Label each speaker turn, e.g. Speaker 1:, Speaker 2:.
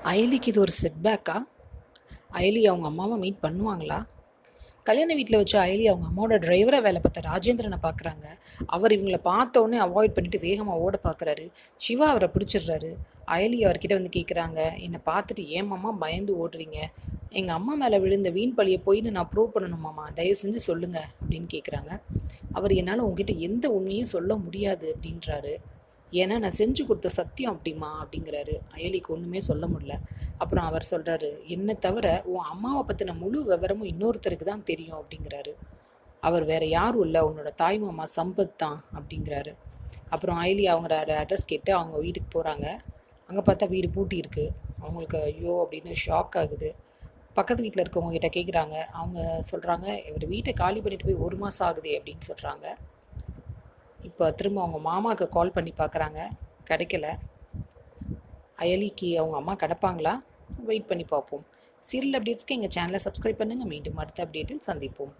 Speaker 1: அயலிக்கு இது ஒரு செட்பேக்கா? அயலி அவங்க அம்மாவை மீட் பண்ணுவாங்களா? கல்யாண வீட்டில் வச்சு அயலி அவங்க அம்மாவோட டிரைவராக வேலை பார்த்த ராஜேந்திரனை பார்க்குறாங்க. அவர் இவங்கள பார்த்த உடனே அவாய்ட் பண்ணிட்டு வேகமாக ஓட பார்க்குறாரு. சிவா அவரை பிடிச்சிடுறாரு. அயலி அவர்கிட்ட வந்து கேட்குறாங்க, என்னை பார்த்துட்டு ஏன் மாமா பயந்து ஓடுறீங்க? எங்கள் அம்மா மேலே விழுந்த வீண் பழியை போயின்னு நான் ப்ரூவ் பண்ணணுமாம்மா, தயவு செஞ்சு சொல்லுங்கள் அப்படின்னு கேட்குறாங்க. அவர் என்னால் உங்ககிட்ட எந்த உண்மையும் சொல்ல முடியாது அப்படின்றாரு. ஏன்னா நான் செஞ்சு கொடுத்த சத்தியம் அப்படிமா அப்படிங்கிறாரு. அயலிக்கு ஒன்றுமே சொல்ல முடியல. அப்புறம் அவர் சொல்கிறாரு, என்னை தவிர உன் அம்மாவை பற்றின முழு விவரமும் இன்னொருத்தருக்கு தான் தெரியும் அப்படிங்கிறாரு. அவர் வேறு யாரும் இல்லை, உன்னோட தாய் மாமா சம்பத் தான் அப்படிங்கிறாரு. அப்புறம் அயலி அவங்களோட அட்ரஸ் கேட்டு அவங்க வீட்டுக்கு போகிறாங்க. அங்கே பார்த்தா வீடு பூட்டி இருக்குது. அவங்களுக்கு ஐயோ அப்படின்னு ஷாக் ஆகுது. பக்கத்து வீட்டில் இருக்கவங்க கிட்ட கேட்குறாங்க. அவங்க சொல்கிறாங்க, இவர் வீட்டை காலி பண்ணிட்டு போய் 1 மாதம் ஆகுதே அப்படின்னு சொல்கிறாங்க. இப்போ திரும்ப அவங்க மாமாவுக்கு கால் பண்ணி பார்க்குறாங்க, கிடைக்கல. அயலிக்கு அவங்க அம்மா கிடப்பாங்களா? வெயிட் பண்ணி பார்ப்போம். சீரியல் அப்டேட்ஸ்க்கு எங்கள் சேனலை சப்ஸ்கிரைப் பண்ணுங்கள். மீண்டும் அடுத்த அப்டேட்டில் சந்திப்போம்.